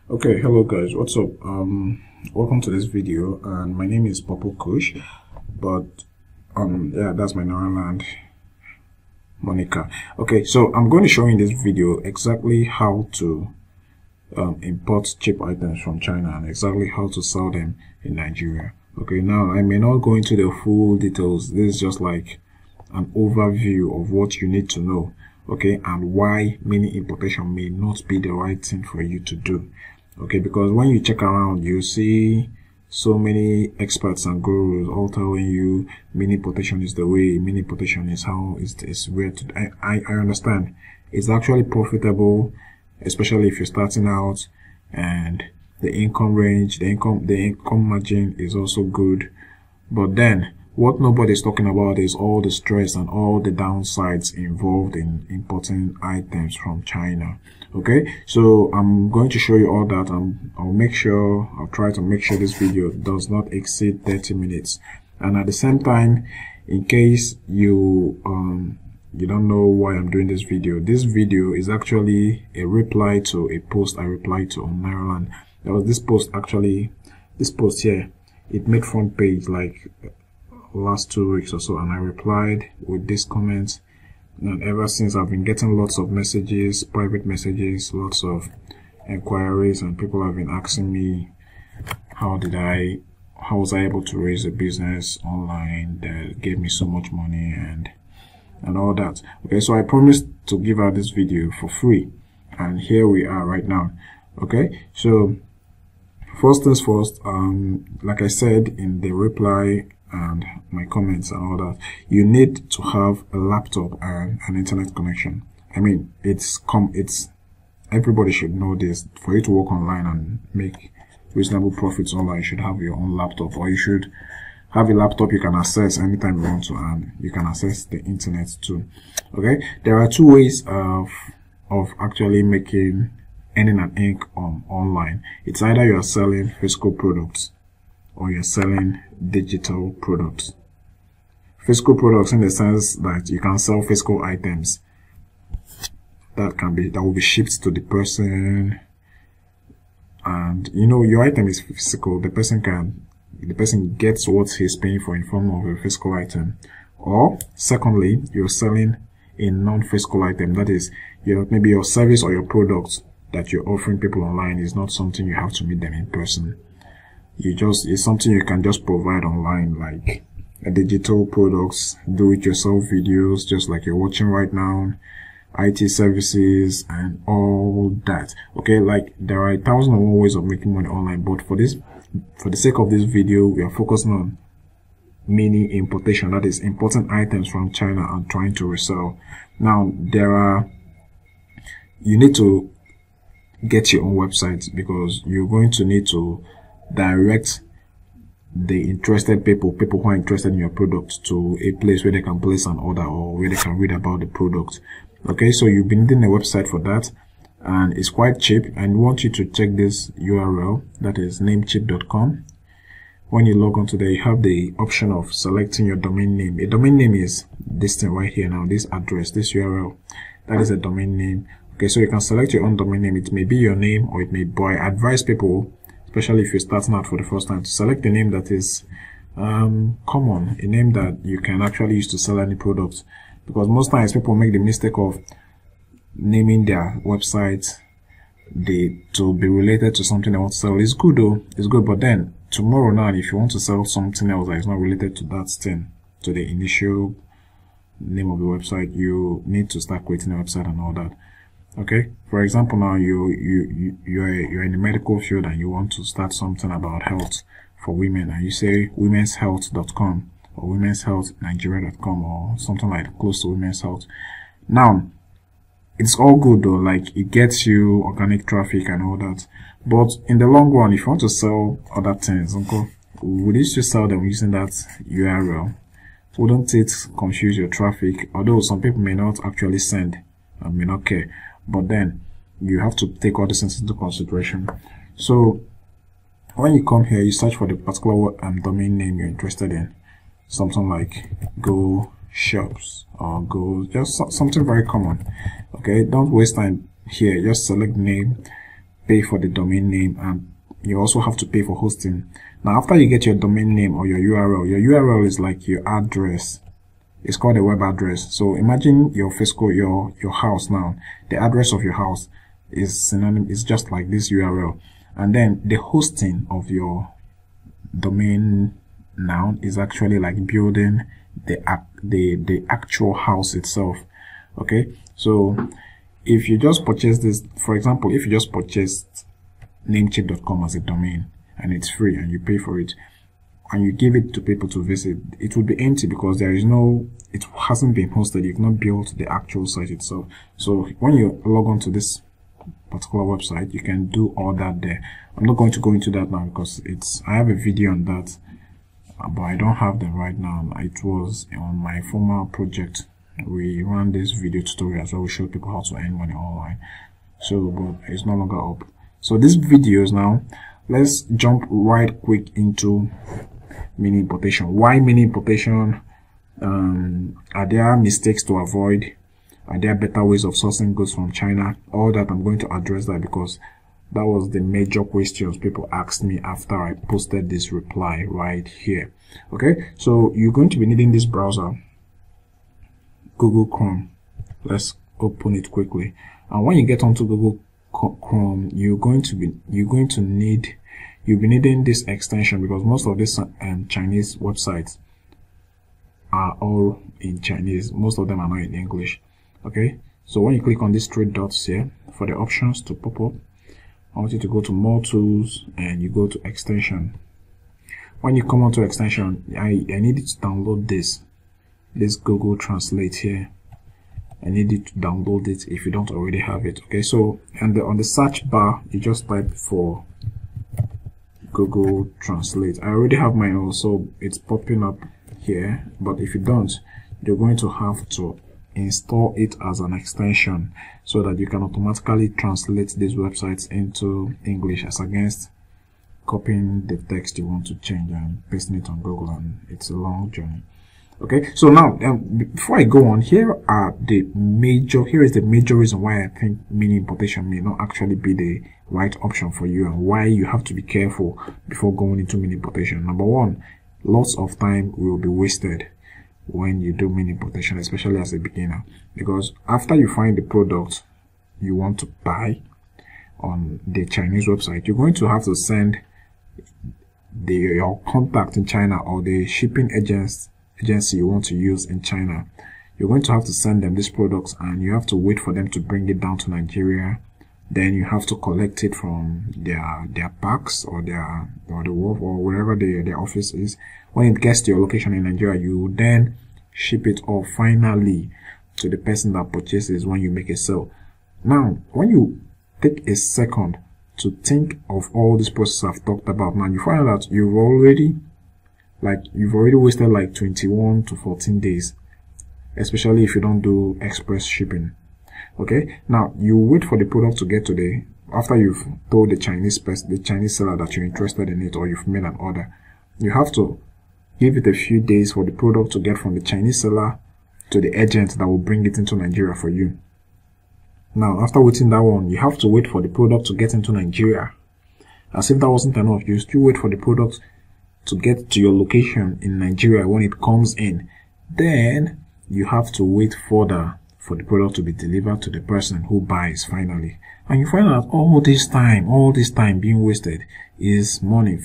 Okay, hello guys, what's up? Welcome to this video, and my name is Purple Kush, but yeah, that's my Naraland Monica. Okay, so I'm going to show you in this video exactly how to import cheap items from China and exactly how to sell them in Nigeria. Okay, now I may not go into the full details. This is just like an overview of what you need to know, okay, and why mini importation may not be the right thing for you to do. Okay, because when you check around, you see so many experts and gurus all telling you mini-importation is the way, mini-importation is how, is where to. I understand. It's actually profitable, especially if you're starting out, and the income range, the income margin is also good. But then, what nobody's talking about is all the stress and all the downsides involved in importing items from China. Okay, so I'm going to show you all that, and I'll try to make sure this video does not exceed 30 minutes. And at the same time, in case you don't know why I'm doing this video is actually a reply to a post I replied to on Naraland. There was this post here, it made front page like last 2 weeks or so, and I replied with this comment. And ever since, I've been getting lots of messages, private messages, lots of inquiries, and people have been asking me how was I able to raise a business online that gave me so much money and all that. Okay, so I promised to give out this video for free, and here we are right now. Okay, so first things first, like I said in the reply and my comments and all that, you need to have a laptop and an internet connection. I mean, it's everybody should know this. For you to work online and make reasonable profits online, you should have your own laptop, or you should have a laptop you can access anytime you want to, and you can access the internet too. Okay, there are two ways of actually earning an income online. It's either you are selling physical products or you're selling digital products. Physical products in the sense that you can sell physical items that will be shipped to the person, and you know your item is physical. The person gets what he's paying for in form of a physical item. Or secondly, you're selling a non-physical item, that is maybe your service or your product that you're offering people online is not something you have to meet them in person. It's something you can just provide online, like digital products, do-it-yourself videos, just like you're watching right now, IT services, and all that. Okay, like there are 1,001 ways of making money online, but for the sake of this video, we are focusing on mini importation, that is importing items from China and trying to resell. Now, you need to get your own website, because you're going to need to direct the interested people who are interested in your product to a place where they can place an order or where they can read about the product. Okay, so you'll be needing a website for that, and it's quite cheap. And we want you to check this URL, that is namecheap.com. When you log on to there, you have the option of selecting your domain name. A domain name is this thing right here now, this address, this URL, that is a domain name. Okay, so you can select your own domain name. It may be your name, or it may be, I advise people, especially if you're starting out for the first time, to select a name that is common, a name that you can actually use to sell any product. Because most times people make the mistake of naming their website to be related to something they want to sell. It's good though, it's good, but then tomorrow now, if you want to sell something else that is not related to that thing, to the initial name of the website, you need to start creating a website and all that. Okay, for example, now you're in the medical field and you want to start something about health for women, and you say womenshealth.com or womenshealthnigeria.com or something like close to women's health. Now, it's all good though, like it gets you organic traffic and all that, but in the long run, if you want to sell other things, would you still sell them using that URL? Wouldn't it confuse your traffic? Although some people may not actually send and may not care, but then you have to take all these things into consideration. So when you come here, you search for the particular domain name you're interested in, something like Go Shops or Go, just something very common. Okay, don't waste time here, just select name, pay for the domain name, and you also have to pay for hosting. Now, after you get your domain name or your URL is like your address. It's called a web address. So imagine your physical, your house now. The address of your house is synonym, is just like this URL. And then the hosting of your domain now is actually like building the actual house itself. Okay, so if you just purchase this, for example, if you just purchased namecheap.com as a domain and it's free and you pay for it and you give it to people to visit, it will be empty because there is no, it hasn't been hosted. You've not built the actual site itself. So when you log on to this particular website, you can do all that there. I'm not going to go into that now because I have a video on that, but I don't have them right now. It was on my former project. We ran this video tutorial where we showed people how to earn money online. So, but it's no longer up. So these videos now, let's jump right quick into mini importation. Why mini importation? Are there mistakes to avoid? Are there better ways of sourcing goods from China? All that, I'm going to address that because that was the major questions people asked me after I posted this reply right here. Okay, so you're going to be needing this browser, Google Chrome. Let's open it quickly. And when you get onto Google Chrome, you'll be needing this extension because most of these Chinese websites are all in Chinese. Most of them are not in English. Okay, so when you click on these three dots here for the options to pop up, I want you to go to more tools and you go to extension. When you come onto extension, I need you to download this Google Translate here. I need you to download it if you don't already have it. Okay, so on the search bar, you just type for Google Translate. I already have mine also, it's popping up here, but if you don't, you're going to have to install it as an extension so that you can automatically translate these websites into English, as against copying the text you want to change and pasting it on Google, and it's a long journey. Okay, so now before I go on, here is the major reason why I think mini importation may not actually be the right option for you, and why you have to be careful before going into mini importation. Number one, lots of time will be wasted when you do mini importation, especially as a beginner, because after you find the product you want to buy on the Chinese website, you're going to have to send your contact in China or the shipping agency you want to use in China. You're going to have to send them these products, and you have to wait for them to bring it down to Nigeria. Then you have to collect it from their packs or the wharf or wherever their office is. When it gets to your location in Nigeria, you then ship it off finally to the person that purchases when you make a sale. Now, when you take a second to think of all this process I've talked about, now you find out you've already wasted like 21 to 14 days, especially if you don't do express shipping. Okay, now you wait for the product to get to after you've told the Chinese seller that you're interested in it, or you've made an order. You have to give it a few days for the product to get from the Chinese seller to the agent that will bring it into Nigeria for you. Now, after waiting that one, you have to wait for the product to get into Nigeria. As if that wasn't enough, you still wait for the product to get to your location in Nigeria when it comes in. Then you have to wait further for the product to be delivered to the person who buys finally. And you find out all this time being wasted is money.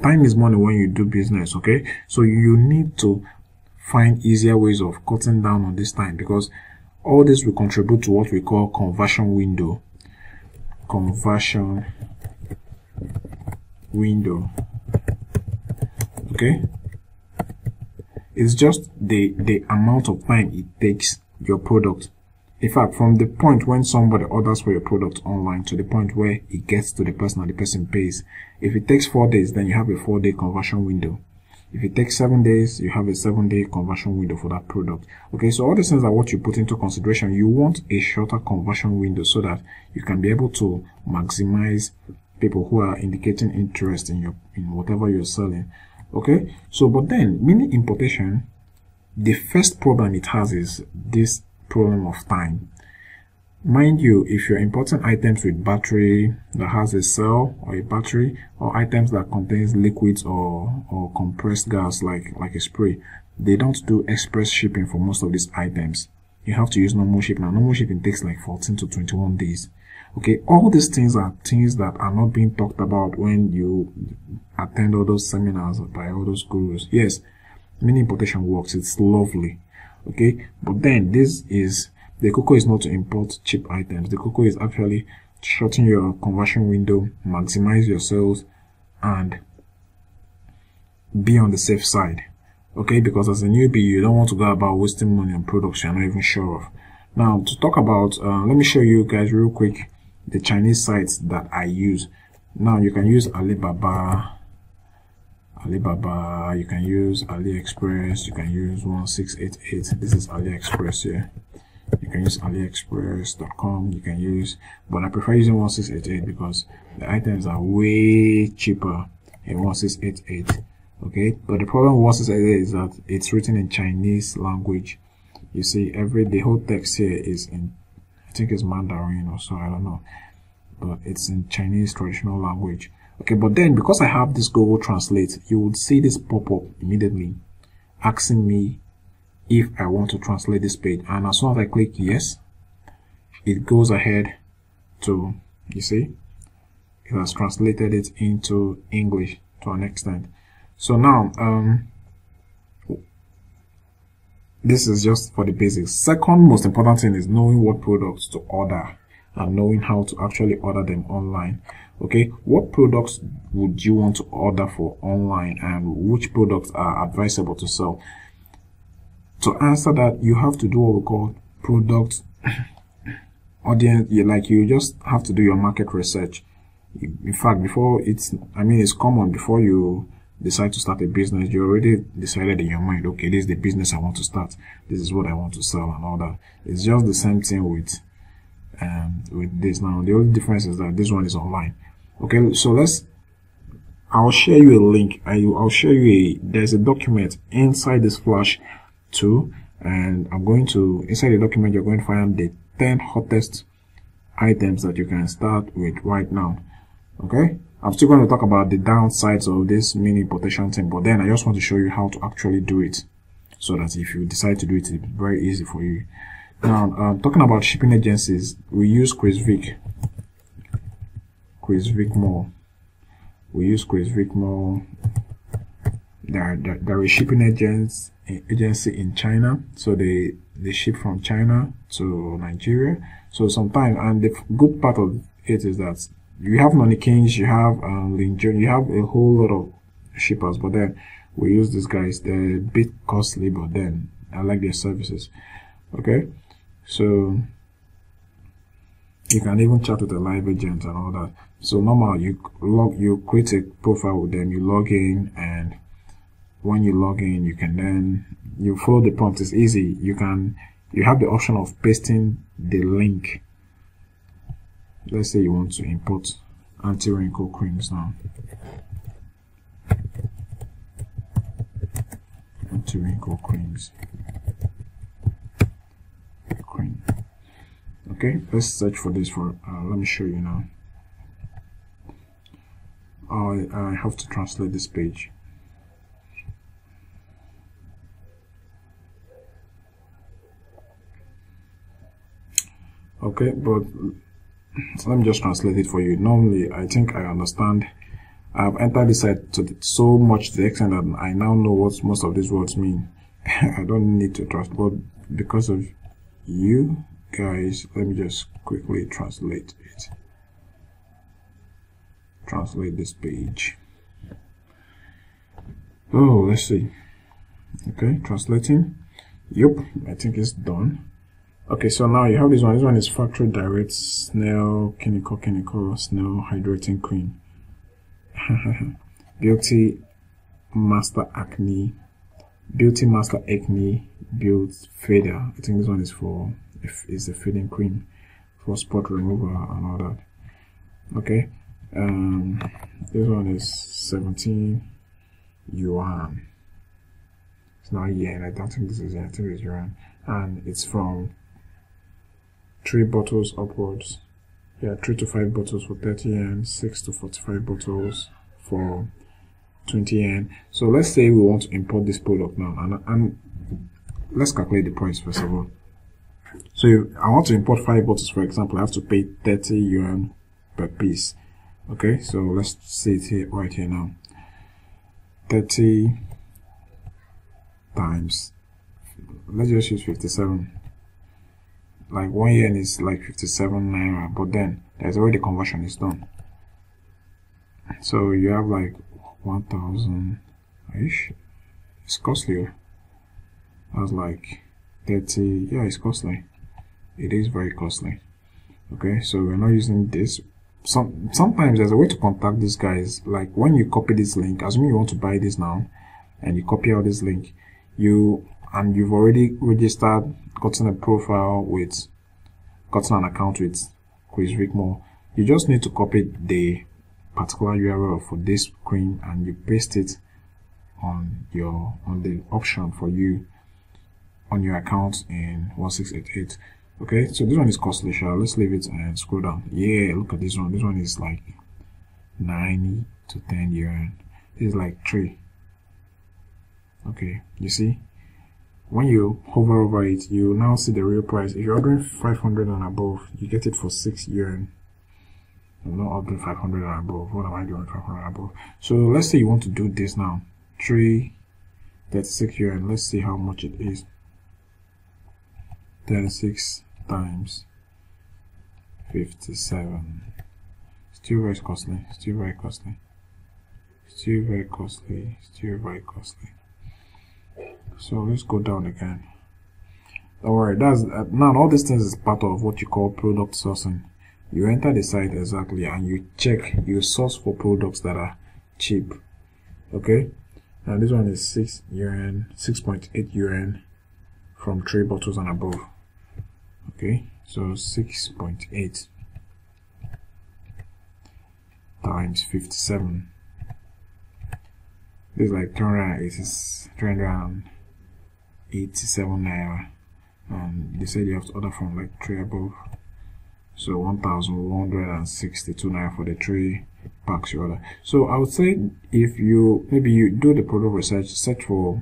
Time is money when you do business. Okay, so you need to find easier ways of cutting down on this time, because all this will contribute to what we call conversion window. Okay, it's just the amount of time it takes your product. In fact, from the point when somebody orders for your product online to the point where it gets to the person and the person pays. If it takes 4 days, then you have a 4-day conversion window. If it takes 7 days, you have a 7-day conversion window for that product. Okay, so all these things are what you put into consideration. You want a shorter conversion window so that you can be able to maximize people who are indicating interest in whatever you're selling. Okay, so but then mini importation, the first problem it has is this problem of time. Mind you, if you're importing items with battery that has a cell or a battery, or items that contains liquids or compressed gas like a spray, they don't do express shipping for most of these items. You have to use normal shipping. Now, normal shipping takes like 14 to 21 days. Okay, all these things are things that are not being talked about when you attend all those seminars by all those gurus. Yes, mini importation works. It's lovely. Okay, but then the cocoa is not to import cheap items. The cocoa is actually shorten your conversion window, maximize your sales, and be on the safe side. Okay, because as a newbie, you don't want to go about wasting money on products you're not even sure of. Now, to talk about, let me show you guys real quick the Chinese sites that I use. Now, you can use Alibaba, you can use AliExpress, you can use 1688. This is AliExpress here. You can use aliexpress.com, you can use, but I prefer using 1688 because the items are way cheaper in 1688. Okay, but the problem with 1688 is that it's written in Chinese language. You see, the whole text here is in, I think it's Mandarin or so, I don't know, but it's in Chinese traditional language. Okay, but then because I have this Google Translate, you would see this pop up immediately asking me if I want to translate this page, and as soon as I click yes, it goes ahead to, you see, it has translated it into English to an extent. So now, this is just for the basics. Second most important thing is knowing what products to order and knowing how to actually order them online. Okay, what products would you want to order for online, and which products are advisable to sell? To answer that, you have to do what we call product audience. You just have to do your market research. In fact, before it's common, before you decide to start a business, you already decided in your mind, okay, this is the business I want to start, this is what I want to sell and all that. It's just the same thing with this. Now, the only difference is that this one is online. Okay, so I'll share you a link. I'll share you there's a document inside this Flash 2, and I'm going to, inside the document, you're going to find the 10 hottest items that you can start with right now. Okay, I'm still going to talk about the downsides of this mini importation thing, but then I just want to show you how to actually do it, so that if you decide to do it, it's very easy for you. Now, talking about shipping agencies, we use Quizvic Mall. We use Quizvic Mall. There is shipping agency in China, so they ship from China to Nigeria. So sometimes, and the good part of it is that you have Money Kings, you have Linjo, you have a whole lot of shippers, but then we use these guys. They're a bit costly, but then I like their services. Okay, so you can even chat with a live agent and all that. So normal, you create a profile with them, you log in, and when you log in, you follow the prompt. It's easy. You have the option of pasting the link. Let's say you want to import anti-wrinkle creams now. Anti-wrinkle creams. Cream. Okay, let's search for this let me show you now. I have to translate this page. Okay, but so let me just translate it for you. Normally, I think I understand. I've entered this site so much to the extent that I now know what most of these words mean. I don't need to trust, but because of you guys, let me just quickly translate it. Translate this page. Oh, let's see. Okay, translating. Yep, I think it's done. Okay, so now you have this one. This one is factory direct snail snail hydrating cream. Beauty Master Acne Build Fader. I think this one is a fading cream for spot removal and all that. Okay, this one is 17 yuan. It's not yen. I don't think this is yen. I think it's yuan, and it's from 3 bottles upwards. Yeah, 3 to 5 bottles for 30 yen, 6 to 45 bottles for 20 yen. So let's say we want to import this product now, and let's calculate the price first of all. So if I want to import 5 bottles, for example, I have to pay 30 yuan per piece. Okay, so let's see it here, right here now. 30 times, let's just use 57. Like 1 yen is like 57 naira, but then there's already conversion is done. So you have like 1,000 ish. It's costlier. That's like 30. Yeah, it's costly. It is very costly. Okay, so we're not using this. Sometimes there's a way to contact these guys. Like when you copy this link, assuming you want to buy this now, and you copy out this link, you've already registered, gotten a profile with, gotten an account with Chris Rickmore. You just need to copy the particular URL for this screen and you paste it on the option for you on your account in 1688. Okay, so this one is costly. Let's leave it and scroll down. Yeah, look at this one. This one is like 90 to 10 yuan. This is like 3. Okay, you see, when you hover over it, you now see the real price. If you're ordering 500 and above, you get it for 6 yuan. I'm not ordering 500 and above. What am I doing 500 and above? So let's say you want to do this now. 36 yuan. Let's see how much it is. 36 times 57. Still very costly. Still very costly. Still very costly. Still very costly. So let's go down again. Don't worry, that's now all these things is part of what you call product sourcing. You enter the site exactly and you check, you source for products that are cheap. Okay, now this one is 6 yuan, 6.8 yuan from 3 bottles and above. Okay, so 6.8 times 57. This is like 387 naira, and they said you have to order from like 3 above, so 1,162 naira for the 3 packs you order. So I would say if you do the product research, search for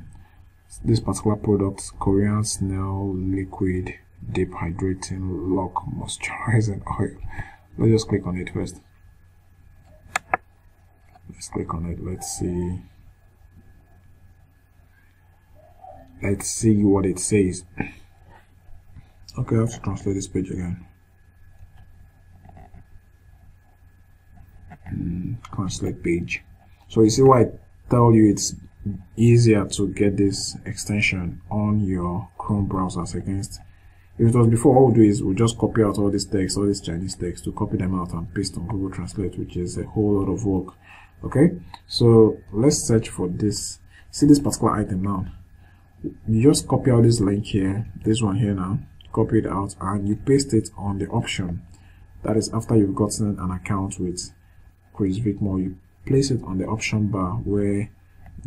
this particular product, Korean snail liquid deep hydrating lock moisturizing oil. Let's just click on it first. Let's click on it. Let's see what it says. Okay, I have to translate this page again. Translate page. So you see why I tell you it's easier to get this extension on your Chrome browsers against. If it was before, all we'll do is we'll just copy out all this text, all this Chinese text, to copy them out and paste on Google Translate, which is a whole lot of work. Okay, so let's search for this. See this particular item now. You just copy out this link here, this one here now, copy it out and you paste it on the option. That is after you've gotten an account with Chris Rickmore, you place it on the option bar where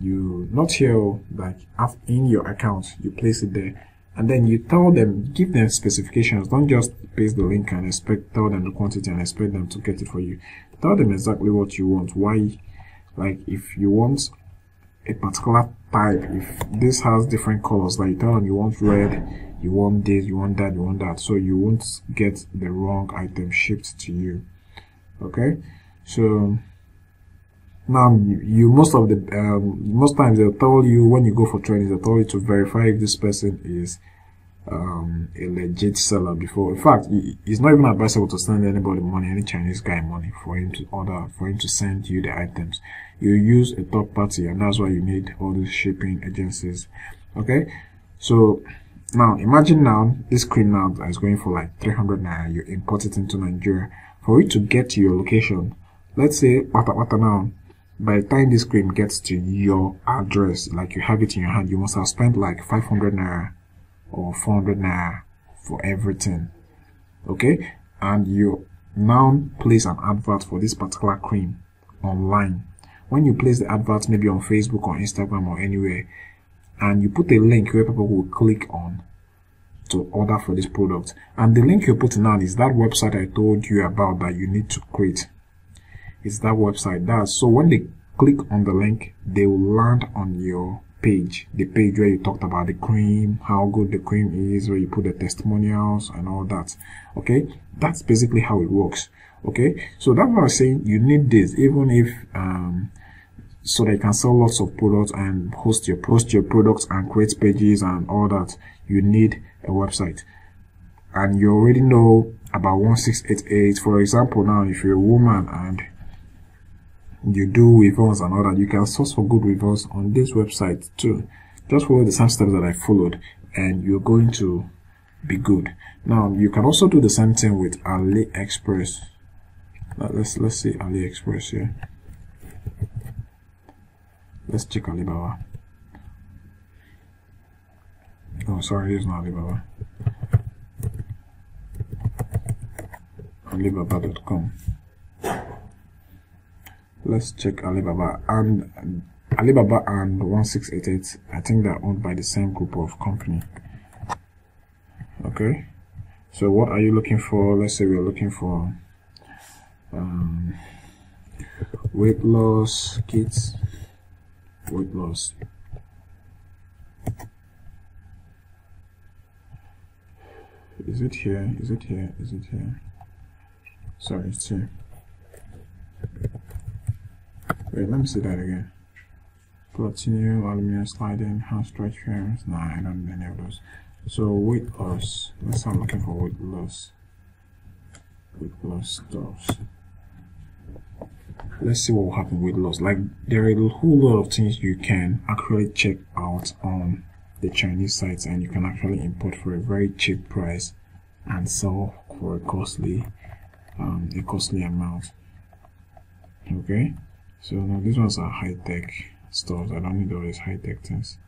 you, not here, like in your account, you place it there. And then you tell them, give them specifications. Don't just paste the link and tell them the quantity and expect them to get it for you. Tell them exactly what you want. Why, like if you want a particular type, if this has different colors, like you tell them you want red, you want this, you want that, you want that, so you won't get the wrong item shipped to you. Okay, so now most times they'll tell you, when you go for training, they'll tell you to verify if this person is a legit seller before. In fact, it's not even advisable to send anybody money, any Chinese guy money, for him to order, for him to send you the items. You use a third party, and that's why you need all these shipping agencies. Okay, so now imagine now this screen now is going for like 300 naira. You import it into Nigeria. For it to get to your location, let's say now, by the time this screen gets to your address, like you have it in your hand, you must have spent like 500 naira or 400 naira for everything. Okay, and you now place an advert for this particular cream online. When you place the advert maybe on Facebook or Instagram or anywhere, and you put a link where people will click on, to order for this product. And the link you're putting on is that website I told you about that you need to create. It's that website. So when they click on the link, they will land on your page, the page where you talked about the cream, how good the cream is, where you put the testimonials and all that. Okay, that's basically how it works. Okay, so that's what I was saying. You need this, even if so that you can sell lots of products and host your products and create pages and all that. You need a website, and you already know about 1688. For example, now if you're a woman and you do weavers and all that, you can source for good weavers on this website too. Just follow the same steps that I followed and you're going to be good. Now you can also do the same thing with AliExpress. Now, let's see AliExpress here. Let's check Alibaba. Oh, sorry, it's not Alibaba. Alibaba.com. Let's check Alibaba and 1688. I think they're owned by the same group of company. Okay, so what are you looking for? Let's say we're looking for weight loss kits. Weight loss. Is it here? Is it here? Is it here? Sorry, it's here. Wait, let me see that again. Platinum, aluminum sliding, hand stretch frames. Nah, I don't need any of those. So weight loss. Let's say I'm looking for weight loss. Weight loss stuff. Let's see what will happen with loss. Like, there are a whole lot of things you can actually check out on the Chinese sites, and you can actually import for a very cheap price and sell for a costly amount. Okay, so now these ones are high-tech stuff. I don't need all these high-tech things.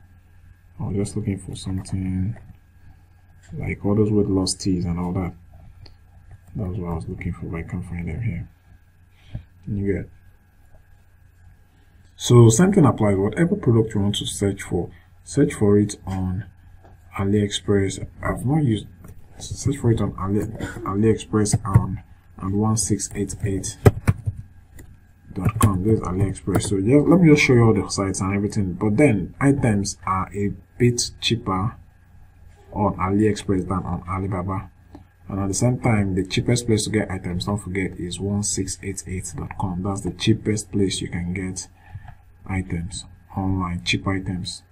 I was just looking for something like all those weight loss teas and all that. That was what I was looking for, but I can't find them here. You get. So same thing applies. Whatever product you want to search for it on AliExpress. I've not used search for it on AliExpress and 1688.com. This is AliExpress. So yeah, let me just show you all the sites and everything. But then items are a bit cheaper on AliExpress than on Alibaba. And at the same time, the cheapest place to get items, don't forget, is 1688.com. That's the cheapest place you can get items online, cheap items.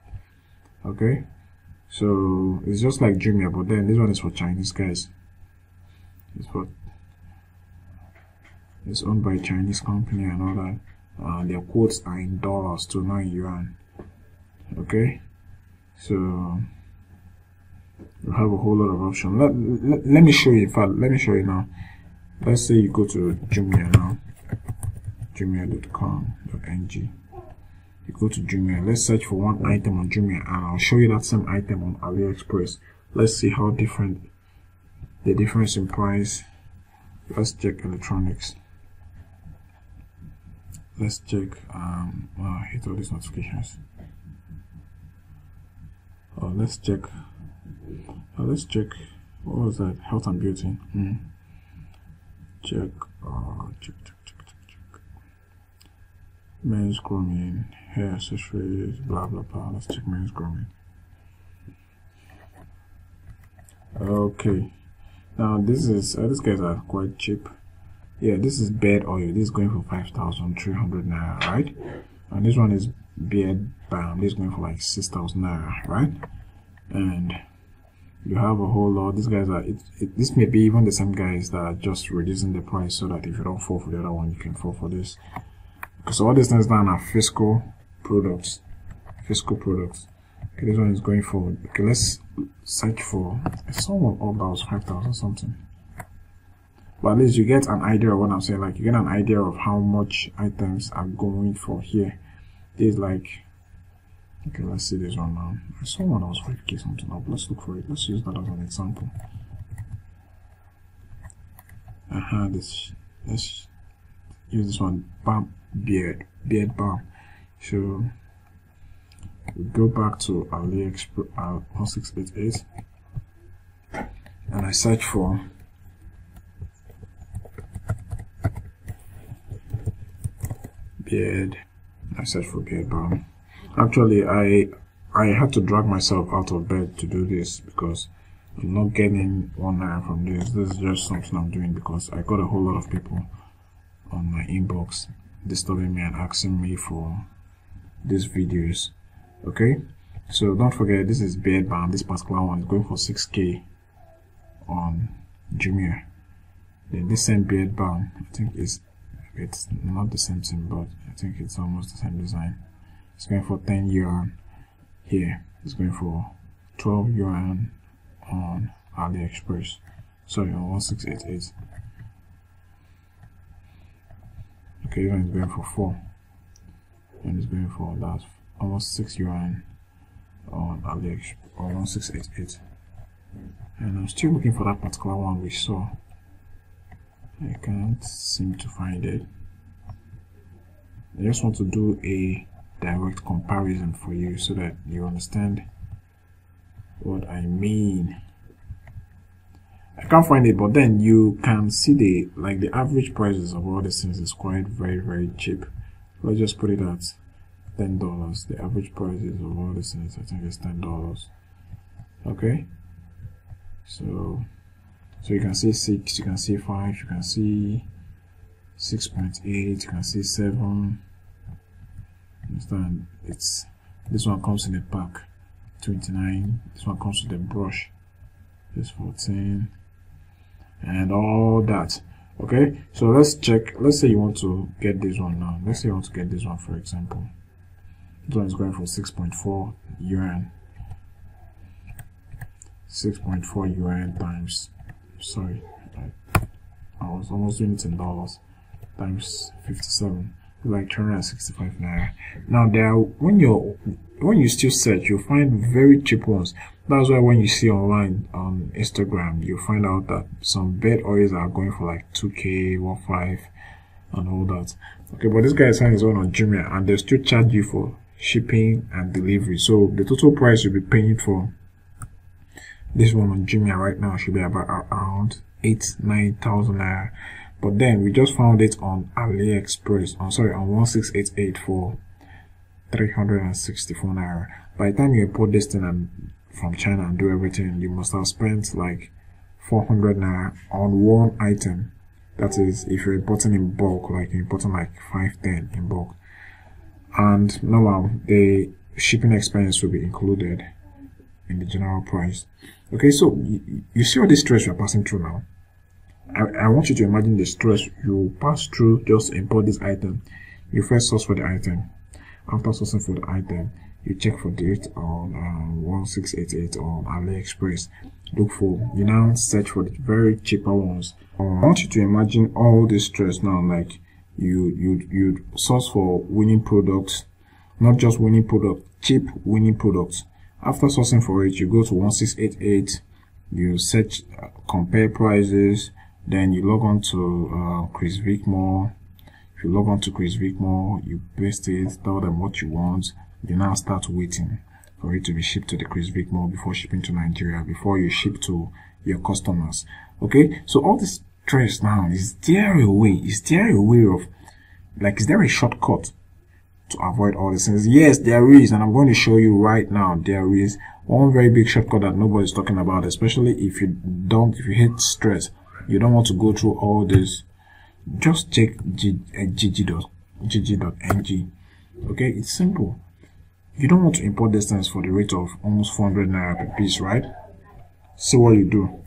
Okay, so it's just like Jumia, but then this one is for Chinese guys. It's owned by a Chinese company and all that. Their quotes are in dollars to not in yuan. Okay, so you have a whole lot of options. Let me show you. In fact, let me show you now. Let's say you go to Jumia now, jumia.com.ng. You go to Jumia. Let's search for one item on Jumia, and I'll show you that same item on AliExpress. Let's see how different the difference in price. Let's check electronics. Let's check. I hate all these notifications. Let's check. Let's check. What was that? Health and beauty. Check. Check. Men's grooming, hair accessories, blah blah blah. Let's check men's grooming. Okay. Now this is these guys are quite cheap. Yeah, this is beard oil. This is going for 5,300 naira, right? And this one is beard balm. This is going for like 6,000 naira, right? And you have a whole lot. These guys are this may be even the same guys that are just reducing the price so that if you don't fall for the other one, you can fall for this. So all these things down are fiscal products. Okay, this one is going for. Okay, let's search for. I saw one that was 5,000 something. But at least you get an idea of what I'm saying. Like you get an idea of how much items are going for here. There's like. Okay, let's see this one now. I saw one that was 5K something. Now let's look for it. Let's use that as an example. Let's use this one. Balm, beard balm. So we go back to AliExpress 1688. and I search for beard. I search for beard balm. Actually, I had to drag myself out of bed to do this because I'm not getting $1 from this. This is just something I'm doing because I got a whole lot of people on my inbox disturbing me and asking me for these videos. Okay, so don't forget, this is beard balm. This particular one is going for 6K on Jumia. Then this same beard balm, I think it's not the same thing, but I think it's almost the same design. It's going for 10 yuan here. It's going for 12 yuan on AliExpress. Sorry, on 1688. Okay, even it's going for 4, and it's going for that almost 6 yuan on AliExpress or 1688. And I'm still looking for that particular one we saw. I can't seem to find it. I just want to do a direct comparison for you so that you understand what I mean. I can't find it, but then you can see the average prices of all these things is quite very cheap. Let's just put it at $10. The average prices of all these things, I think, is $10. Okay, so you can see 6, you can see 5, you can see 6.8, you can see 7. Understand? It's this one comes in a pack, 29. This one comes with a brush, this 14, and all that. Okay, so let's check. Let's say you want to get this one now. Let's say you want to get this one, for example. This one is going for 6.4 yuan. 6.4 yuan times, sorry, I was almost doing it in dollars, times 57, like 265 naira. Now there are, when you still search, you'll find very cheap ones. That's why when you see online on Instagram, you find out that some bed oils are going for like 2K, 1.5, and all that. Okay, but this guy is selling his own on Jumia, and they still charge you for shipping and delivery. So the total price you'll be paying for this one on Jumia right now should be about around 8,000–9,000 naira. But then we just found it on AliExpress, on 1688 for 364 naira. By the time you import this thing from China and do everything, you must have spent like 400 naira on one item. That is, if you're importing in bulk, like you're importing like 5–10 in bulk. And normal, the shipping expense will be included in the general price. Okay, so you see all this stress you're passing through now. I want you to imagine the stress you pass through just import this item. You first source for the item. After sourcing for the item, you check for date on 1688 on AliExpress. You now search for the very cheaper ones. I want you to imagine all this stress now, like you source for winning products, not just winning products, cheap winning products. After sourcing for it, you go to 1688, you search, compare prices, then you log on to Chris Vick Mall. If you log on to Chris Vick Mall, you paste it, tell them what you want. You now start waiting for it to be shipped to the Chris Vick Mall before shipping to Nigeria, before you ship to your customers. Okay, so all this stress now, is there a way? Is there a way of, like, is there a shortcut to avoid all these things? Yes, there is, and I'm going to show you right now. There is one very big shortcut that nobody's talking about, especially if you hate stress, you don't want to go through all this. Just check gg.ng. Okay, it's simple. You don't want to import these things for the rate of almost 400 naira per piece, right? So what you do,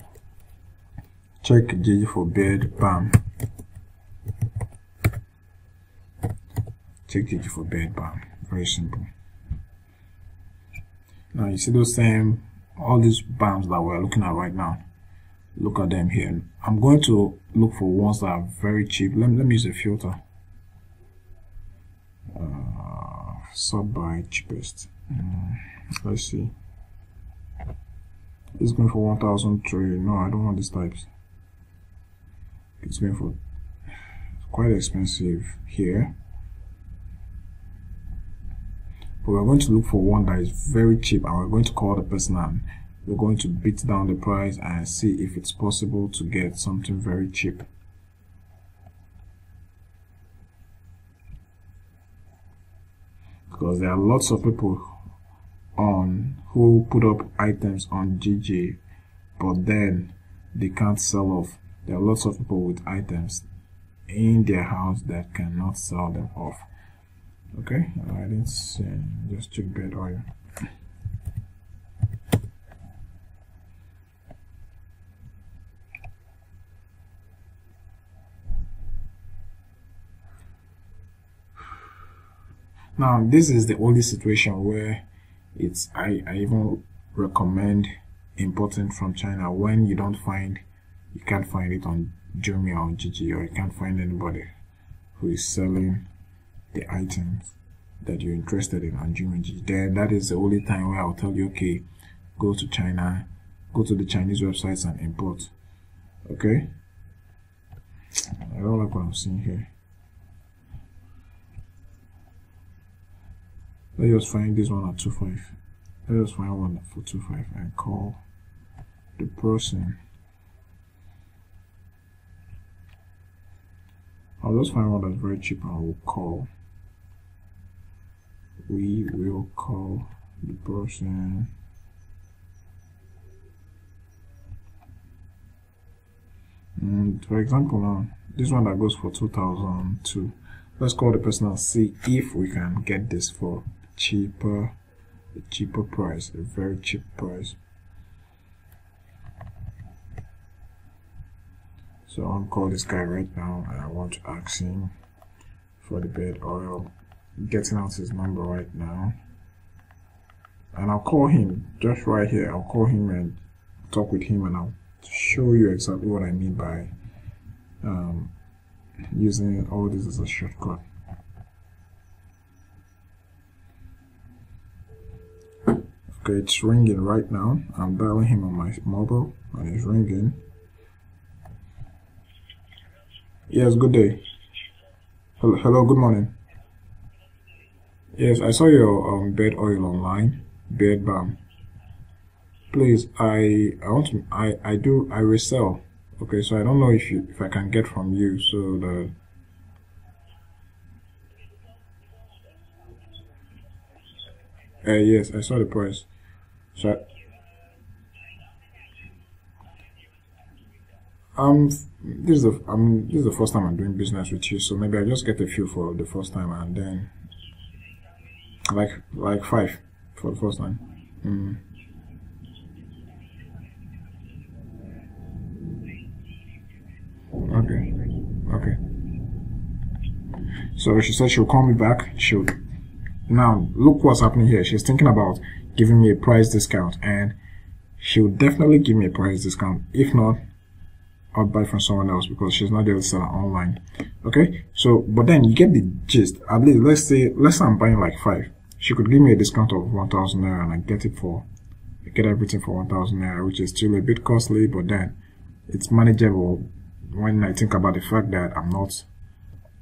check gg for beard balm. Check gg for beard balm. Very simple. Now you see those same, all these balms that we're looking at right now. Look at them here. I'm going to look for ones that are very cheap. Let me use a filter. Sort by cheapest. Let's see. It's going for 1,003. No, I don't want these types. It's going for quite expensive here. But we're going to look for one that is very cheap, and we're going to call the person and we're going to beat down the price and see if it's possible to get something very cheap. Because there are lots of people who put up items on GG, but then they can't sell off. There are lots of people with items in their house that cannot sell them off. Okay, I didn't see, just check bed oil. Now this is the only situation where I even recommend importing from China when you can't find it on Jumia or GG, or you can't find anybody who is selling the items that you're interested in on Jumia GG. Then that is the only time where I'll tell you, okay, go to China, go to the Chinese websites and import. Okay, I don't like what I'm seeing here. Let's just find this one at 2.5. Let's just find one for 2.5 and call the person. I'll just find one that's very cheap and we'll call. We will call the person. And for example, now this one that goes for 2002. Let's call the person and see if we can get this for a cheaper price, a very cheap price. So I'll call this guy right now and I want to ask him for the bed oil. Getting out his number right now, and I'll call him just right here. I'll call him and talk with him, and I'll show you exactly what I mean by using all this as a shortcut. Okay, it's ringing right now. I'm dialing him on my mobile and it's ringing. Yes, good day. Hello, good morning. Yes, I saw your bed oil online, bed balm. Please, I resell. Okay, so I don't know if I can get from you. So yes, I saw the price. So this is the first time I'm doing business with you, so maybe I just get a few for the first time and then like 5 for the first time. Okay. So she said she'll call me back. Now look what's happening here. She's thinking about giving me a price discount, and she'll definitely give me a price discount. If not, I'll buy from someone else because she's not able to sell it online. Okay, so but then you get the gist. At least let's say I'm buying like 5. She could give me a discount of 1,000 naira and I get everything for 1,000 naira, which is still a bit costly, but then it's manageable when I think about the fact that I'm not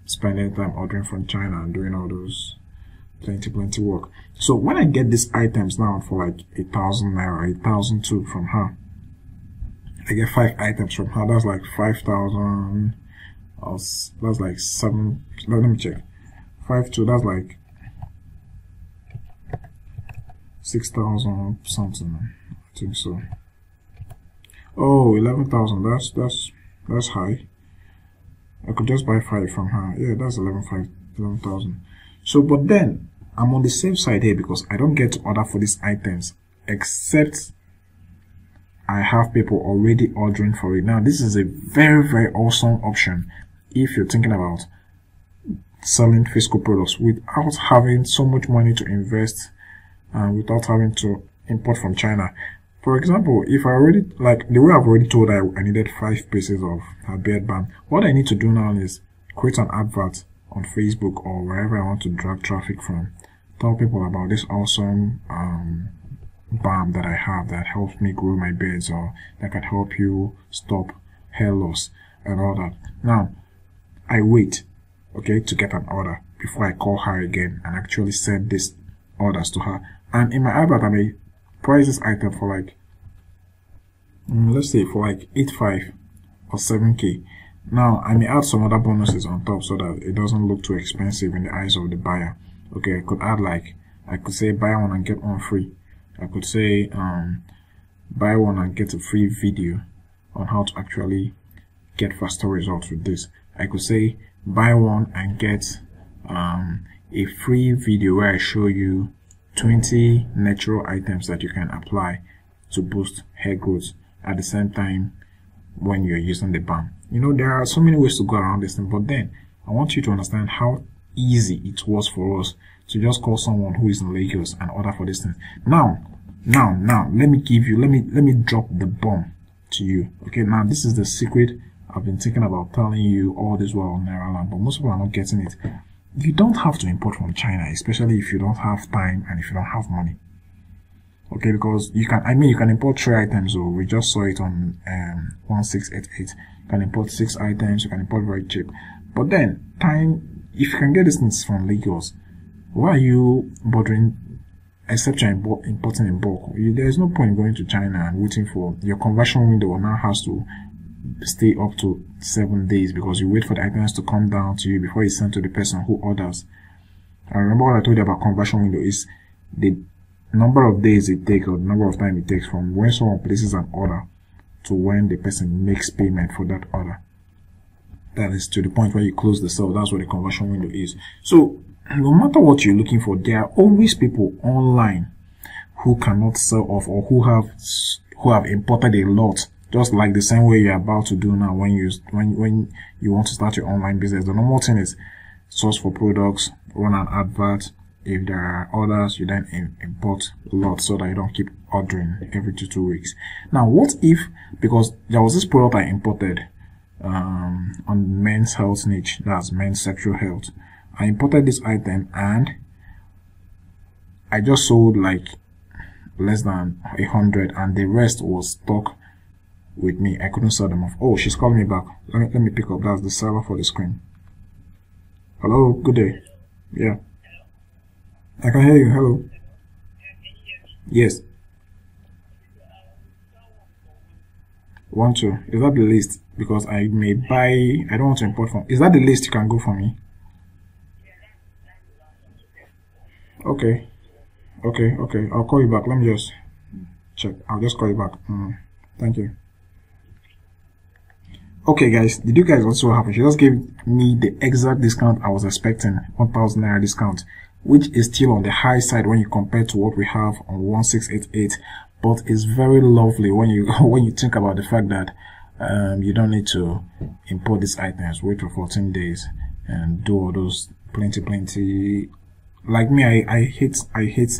spending time ordering from China and doing all those plenty work. So when I get these items now for like 1,000 naira, 1,002 from her, I get 5 items from her. That's like 5,000. That's like 7. Let me check. 5,2. That's like 6,000 something. I think so. Oh, 11,000. That's high. I could just buy 5 from her. Yeah, that's 11,000. So, but then I'm on the safe side here because I don't get to order for these items except I have people already ordering for it. Now, this is a very awesome option if you're thinking about selling physical products without having so much money to invest and without having to import from China. For example, if I already, like the way I've already told her I needed 5 pieces of her beard balm, what I need to do now is create an advert on Facebook or wherever I want to drag traffic from. Tell people about this awesome balm that I have that helps me grow my beards, or that can help you stop hair loss and all that. Now, I wait, okay, to get an order before I call her again and actually send these orders to her. And in my advert, I may price this item for like let's say for like 8.5 or 7K. Now I may add some other bonuses on top so that it doesn't look too expensive in the eyes of the buyer. Okay, I could add, like, I could say buy one and get one free. I could say buy one and get a free video on how to actually get faster results with this. I could say buy one and get a free video where I show you 20 natural items that you can apply to boost hair growth at the same time when you're using the balm. You know, there are so many ways to go around this thing, but then I want you to understand how easy it was for us to just call someone who is in Lagos and order for this thing. Now, let me drop the bomb to you. Okay, now this is the secret I've been thinking about telling you all this while on Nairaland, but most people are not getting it. You don't have to import from China, especially if you don't have time and if you don't have money. Okay, because you can, you can import 3 items, or we just saw it on 1688. You can import 6 items, you can import very cheap. But then, time, if you can get these things from Lagos, why are you bothering, except you're importing in bulk? There's no point going to China and waiting for your conversion window. Now has to stay up to 7 days because you wait for the items to come down to you before it's sent to the person who orders. I remember what I told you about conversion window is the number of days it takes, or the number of time it takes from when someone places an order to when the person makes payment for that order. That is to the point where you close the sale. That's what the conversion window is. So no matter what you're looking for, there are always people online who cannot sell off, or who have imported a lot, just like the same way you're about to do now when you want to start your online business. The normal thing is source for products, run an advert. If there are orders, you then import lots so that you don't keep ordering every 2 weeks. Now, what if, because there was this product I imported on men's health niche, that's men's sexual health. I imported this item and I just sold like less than 100, and the rest was stuck with me. I couldn't sell them off. Oh, she's calling me back. Let me pick up. That's the seller for the screen. Hello, good day. Yeah, I can hear you. Hello. Yes. 1, 2. Is that the list? Because I may buy. I don't want to import from. Is that the list you can go for me? Okay. I'll call you back. Let me just check. I'll just call you back. Thank you. Okay, guys. Did you guys also happen? She just gave me the exact discount I was expecting. 1,000 Naira discount, which is still on the high side when you compare to what we have on 1688. But it's very lovely when you think about the fact that you don't need to import these items, wait for 14 days, and do all those plenty. Like me, I hate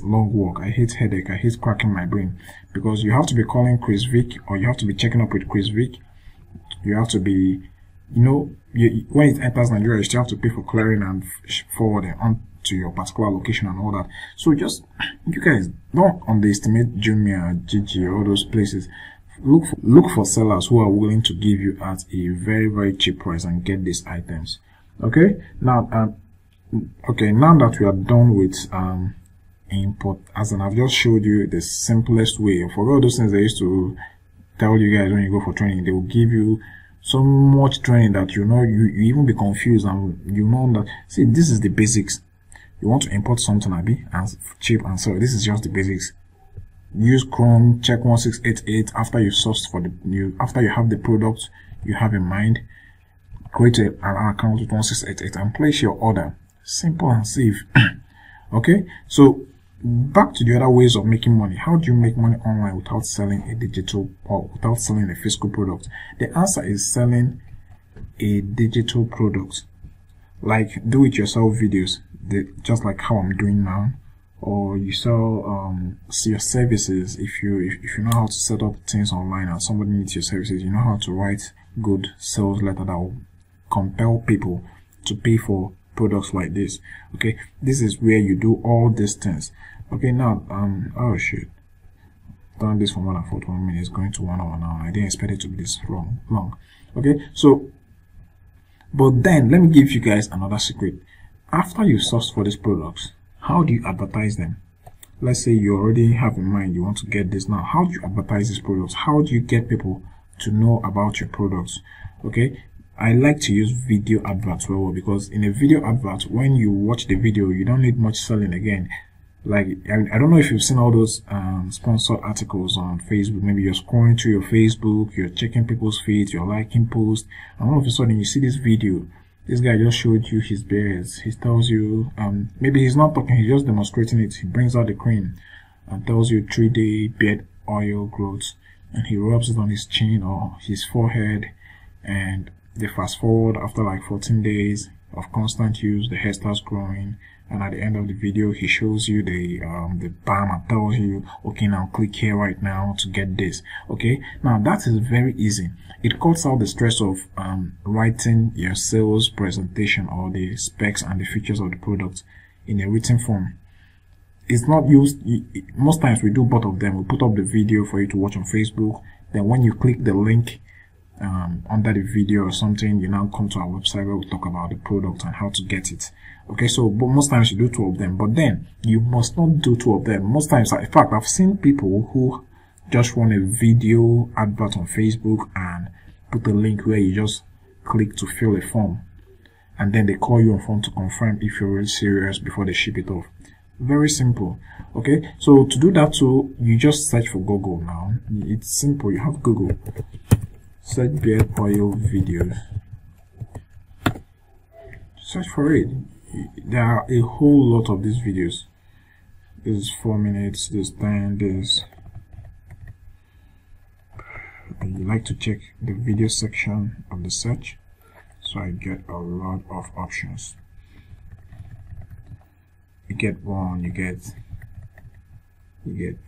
long work, I hate headache, I hate cracking my brain, because you have to be calling Chris Vic, or you have to be checking up with Chris Vic. You have to be, when it enters Nigeria, you still have to pay for clearing and forwarding on to your particular location and all that. So just, you guys don't underestimate Jumia, Gigi, all those places. Look for sellers who are willing to give you at a very, very cheap price and get these items. Okay, now that we are done with import, as in I've just showed you the simplest way. For all those things they used to tell you guys when you go for training, they will give you so much training that you even be confused, and you know that, see, this is the basics. You want to import something and cheap and sell. This is just the basics. Use Chrome, check 1688 after you sourced for after you have the product you have in mind. Create an account with 1688 and place your order. Simple and safe. Okay, so back to the other ways of making money. How do you make money online without selling a digital, or without selling a physical product? The answer is selling a digital product, like do-it-yourself videos, just like how I'm doing now, or you sell your services. If you know how to set up things online and somebody needs your services, you know how to write good sales letter that will compel people to pay for products like this. Okay, this is where you do all these things. Okay, now oh shit, done this for more than 41 minutes, going to 1 hour now. I didn't expect it to be this long. Okay, so but then let me give you guys another secret. After you source for these products, how do you advertise them? let's say you already have in mind you want to get this. Now, how do you advertise these products? How do you get people to know about your products? Okay, I like to use video adverts well, because in a video advert, when you watch the video, you don't need much selling again. Like, I don't know if you've seen all those sponsored articles on Facebook. Maybe you're scrolling through your Facebook, you're checking people's feeds, you're liking posts, and all of a sudden you see this video. This guy just showed you his beards. He tells you, maybe he's not talking, he's just demonstrating it. He brings out the cream and tells you 3-day beard oil growth, and he rubs it on his chin or his forehead, and they fast forward after like 14 days of constant use, the hair starts growing, and at the end of the video he shows you the balm and tells you, okay, now click here right now to get this. Okay, now that is very easy. It cuts out the stress of writing your sales presentation or the specs and the features of the product in a written form. It's not used, most times we do both of them. We put up the video for you to watch on Facebook, then when you click the link under the video or something, you now come to our website where we talk about the product and how to get it. Okay, so but most times you do 2 of them, but then you must not do 2 of them. Most times, in fact, I've seen people who just run a video advert on Facebook and put a link where you just click to fill a form, and then they call you on phone to confirm if you're really serious before they ship it off. Very simple. Okay, so to do that too, you just search for Google now. It's simple. You have Google, search beard oil videos, search for it. There are a whole lot of these videos. This is 4 minutes, this 10, this. You like to check the video section of the search, so I get a lot of options. You get 1, you get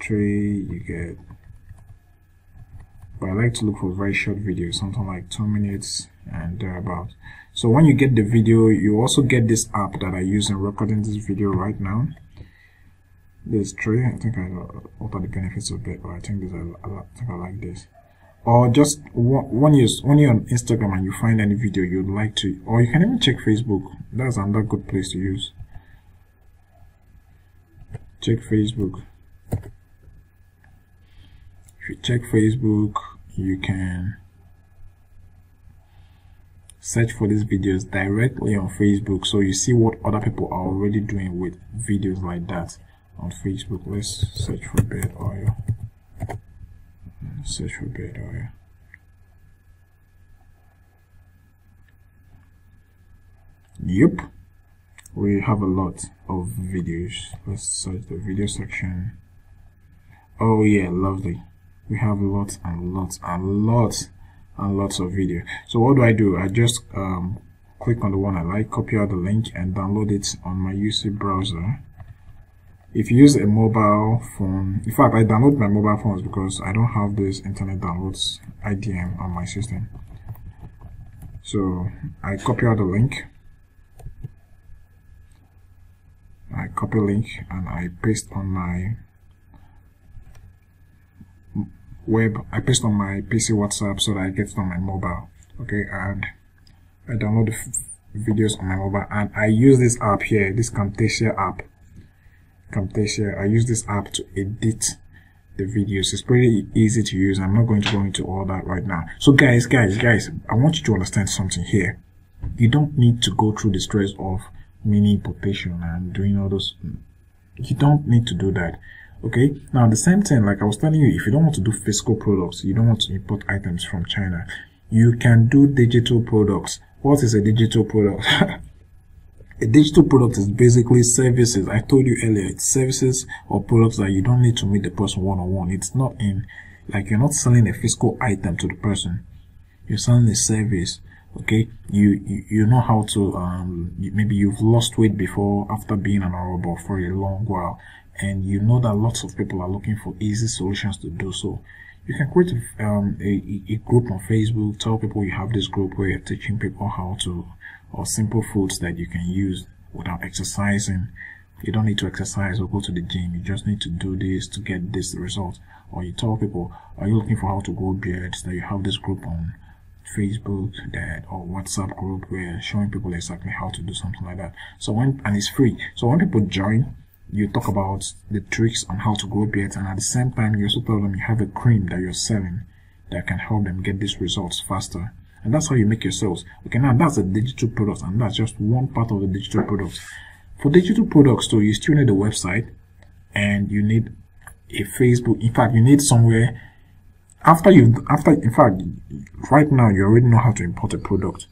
3, you get, but I like to look for very short videos, something like 2 minutes and thereabout. So when you get the video, you also get this app that I use in recording this video right now. There's 3. I think what are the benefits of it, but I think I like this. Or just when you're on Instagram and you find any video you'd like to, or you can even check Facebook. That's another good place to use. Check Facebook. If you check Facebook, you can search for these videos directly on Facebook, so you see what other people are already doing with videos like that on Facebook. Let's search for beard oil. Search for beard oil. Yep, we have a lot of videos. Let's search the video section. Oh yeah, lovely. We have lots and lots and lots and lots of video. So what do? I just click on the one I like, copy out the link and download it on my UC browser. If you use a mobile phone, in fact I download my mobile phones because I don't have this internet downloads IDM on my system. So I copy out the link, I copy link and I paste on my I paste on my PC WhatsApp so that I get it on my mobile. Okay, and I download the videos on my mobile, and I use this app here, this Camtasia app. I use this app to edit the videos. It's pretty easy to use. I'm not going to go into all that right now. So guys, I want you to understand something here. You don't need to go through the stress of mini importation and doing all those. You don't need to do that. Okay, now the same thing, like I was telling you, if you don't want to do physical products, you don't want to import items from China, you can do digital products. What is a digital product? A digital product is basically services. I told you earlier, it's services or products that you don't need to meet the person one-on-one. It's not in, like, you're not selling a physical item to the person. You're selling a service. Okay, you know how to, maybe you've lost weight before after being an robot for a long while, and you know that lots of people are looking for easy solutions to do so. You can create a group on Facebook, tell people you have this group where you're teaching people how to, or simple foods that you can use without exercising. You don't need to exercise or go to the gym. You just need to do this to get this result. Or you tell people, are you looking for how to grow beards? That you have this group on Facebook or WhatsApp group where you're showing people exactly how to do something like that. So and it's free. So when people join, you talk about the tricks on how to grow beards, and at the same time you also tell them you have a cream that you're selling that can help them get these results faster. And that's how you make your sales. Okay, now that's a digital product, and that's just one part of the digital products. For digital products too, you still need a website, and you need a Facebook. In fact, you need somewhere in fact, right now you already know how to import a product.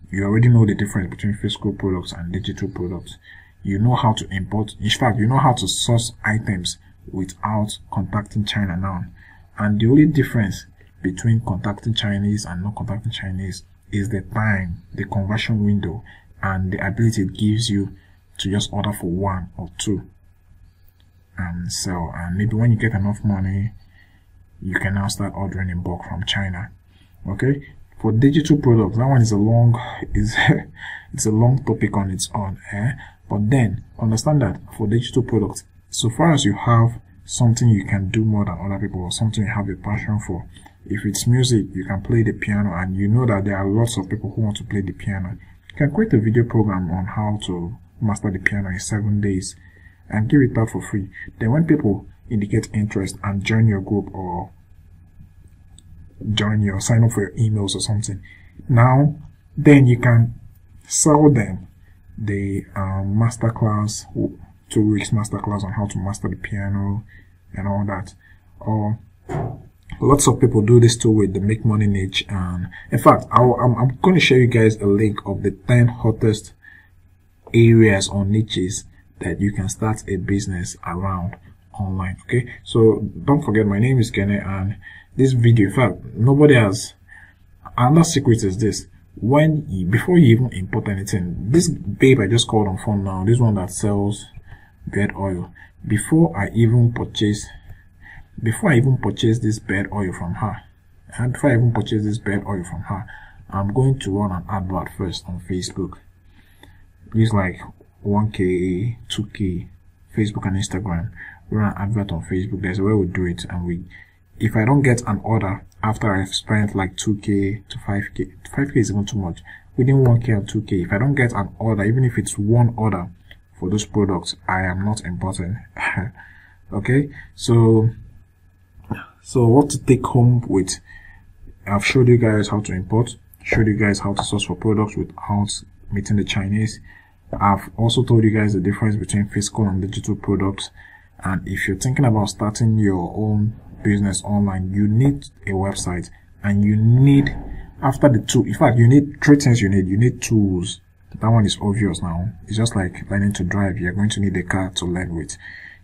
You already know the difference between physical products and digital products. You know how to import. In fact, you know how to source items without contacting China now. And the only difference between contacting Chinese and not contacting Chinese is the time, the conversion window, and the ability it gives you to just order for 1 or 2 and sell. And maybe when you get enough money, you can now start ordering in bulk from China. Okay, for digital products, that one is a long it's a long topic on its own. But then understand that for digital products, so far as you have something you can do more than other people, or something you have a passion for, if it's music, you can play the piano, and you know that there are lots of people who want to play the piano, you can create a video program on how to master the piano in 7 days and give it out for free. Then when people indicate interest and join your group, or sign up for your emails or something, now then you can sell them the masterclass, 2 weeks masterclass on how to master the piano and all that. Or lots of people do this too with the make money niche. And in fact, I'm going to show you guys a link of the 10 hottest areas or niches that you can start a business around online. Okay, so don't forget, my name is Kenny, and this video, in fact, nobody has. Another secret is this: before you even import anything, this babe I just called on phone now, this one that sells beard oil, before I even purchase this beard oil from her, I'm going to run an advert first on Facebook. It's like 1K, 2K, Facebook and Instagram. We run an advert on Facebook. There's a way we do it, and if I don't get an order after I've spent like 2K to 5K, 5K is even too much, within 1K and 2K, if I don't get an order, even if it's one order for those products, I am not importing. Okay, so what to take home with, I've showed you guys how to import, showed you guys how to source for products without meeting the Chinese. I've also told you guys the difference between physical and digital products. And if you're thinking about starting your own business online, you need a website, and you need, after the two, in fact, you need 3 things. You need tools. That one is obvious now. It's just like learning to drive. You're going to need a car to learn with.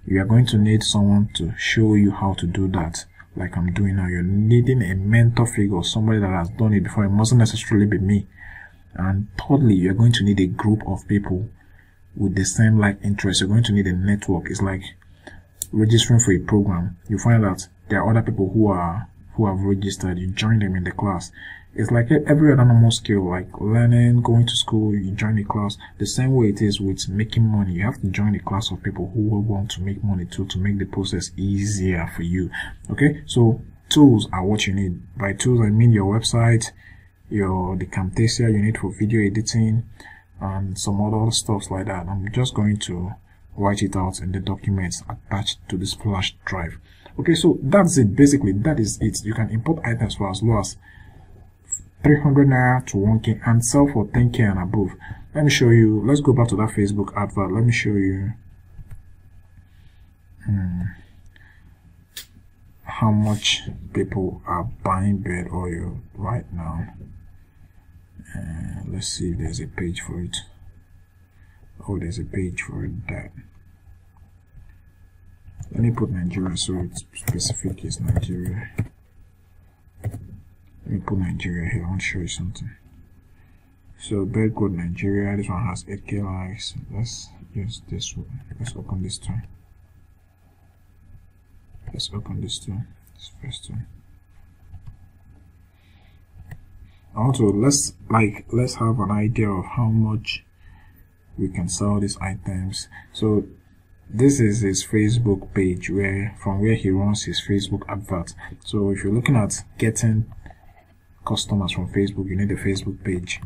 You are going to need someone to show you how to do that, like I'm doing now. You're needing a mentor figure, somebody that has done it before. It mustn't necessarily be me. And thirdly, you're going to need a group of people with the same like interests. You're going to need a network. It's like registering for a program. You find that there are other people who have registered. You join them in the class. It's like every other normal skill, like learning, going to school, you join a class. The same way it is with making money. You have to join a class of people who will want to make money too, to make the process easier for you. Okay, so tools are what you need. By tools, I mean your website, the Camtasia you need for video editing, and some other stuff like that. I'm just going to write it out in the documents attached to this flash drive. Okay, so that's it. Basically, that is it. You can import items for as low as 300 naira to 1K and sell for 10K and above. Let me show you. Let's go back to that Facebook advert. Let me show you how much people are buying beard oil right now. Let's see if there's a page for it. Oh, there's a page for that. Let me put Nigeria so it's specific is Nigeria. Let me put Nigeria here. I want to show you something. So beard code Nigeria. This one has 8K likes. Let's use this one. Let's open this one. Let's open this one. This first one. Also, let's have an idea of how much we can sell these items. So this is his Facebook page, from where he runs his Facebook advert. So if you're looking at getting customers from Facebook, you need a Facebook page.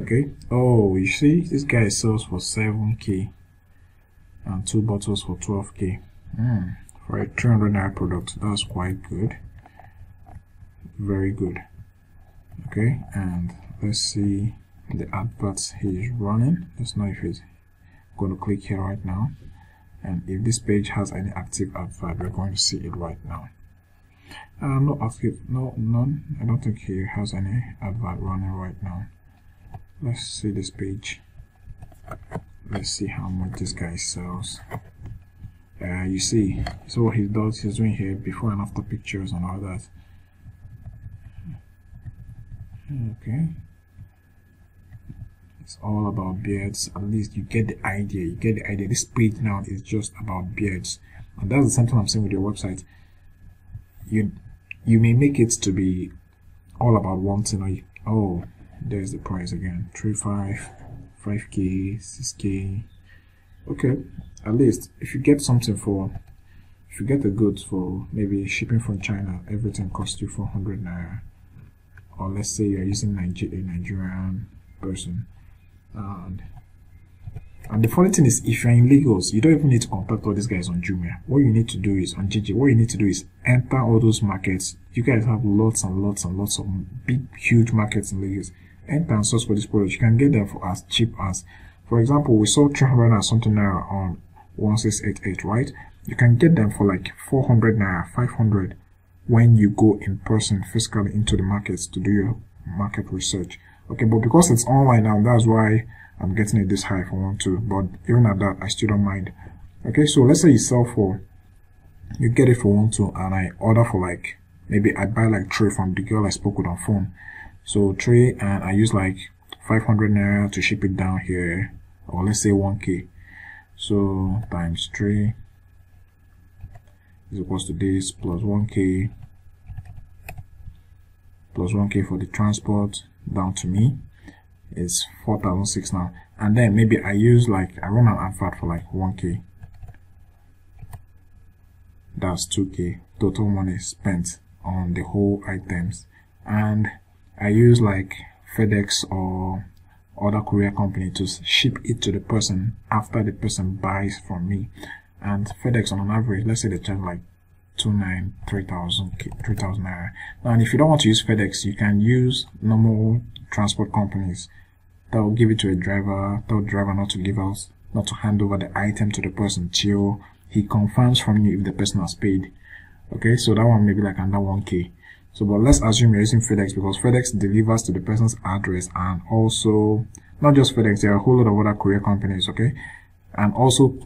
Okay. Oh, you see, this guy sells for 7K, and 2 bottles for 12k. For a 300 naira product, that's quite good, very good. Okay, and let's see the adverts he's running. Let's know if he's going to click here right now, and if this page has any active advert, we're going to see it right now. No active, no, none. I don't think he has any advert running right now. Let's see this page. Let's see how much this guy sells. You see, so what he does, he's doing here before and after pictures and all that. Okay, it's all about beards. At least you get the idea. You get the idea. This page now is just about beards, and that's the same thing I'm saying with your website. You may make it to be all about one thing. Oh, there's the price again: 3.5, 5k, 6k. Okay, at least if you get something for, if you get the goods for maybe shipping from China, everything costs you 400 naira. Or let's say you're using a Nigerian person, and the funny thing is, if you're in Lagos, you don't even need to contact all these guys on Jumia. What you need to do is on JJ. What you need to do is enter all those markets. You guys have lots and lots and lots of big, huge markets in Lagos. Enter and source for this product. You can get them for as cheap as, for example, we saw 300 and something naira on 1688, right? You can get them for like 400 naira, 500. When you go in person physically into the markets to do your market research. Okay, but because it's online now, that's why I'm getting it this high if I want to, but even at that, I still don't mind. Okay, so let's say you sell for, you get it for 1.2, and I order for like, maybe I buy like 3 from the girl I spoke with on phone. So 3, and I use like 500 naira to ship it down here, or let's say 1k. So times 3 is equals to this plus 1k for the transport down to me is 4,006 now. And then maybe I use like, I run an advert for like 1k. That's 2k total money spent on the whole items. And I use like FedEx or other courier company to ship it to the person after the person buys from me. And FedEx on an average, let's say they charge like 3,000 naira. Now, and if you don't want to use FedEx, you can use normal transport companies that will give it to a driver, tell the driver not to hand over the item to the person till he confirms from you if the person has paid. Okay, so that one may be like under 1k. So, but let's assume you're using FedEx, because FedEx delivers to the person's address, and also not just FedEx, there are a whole lot of other courier companies. Okay, and also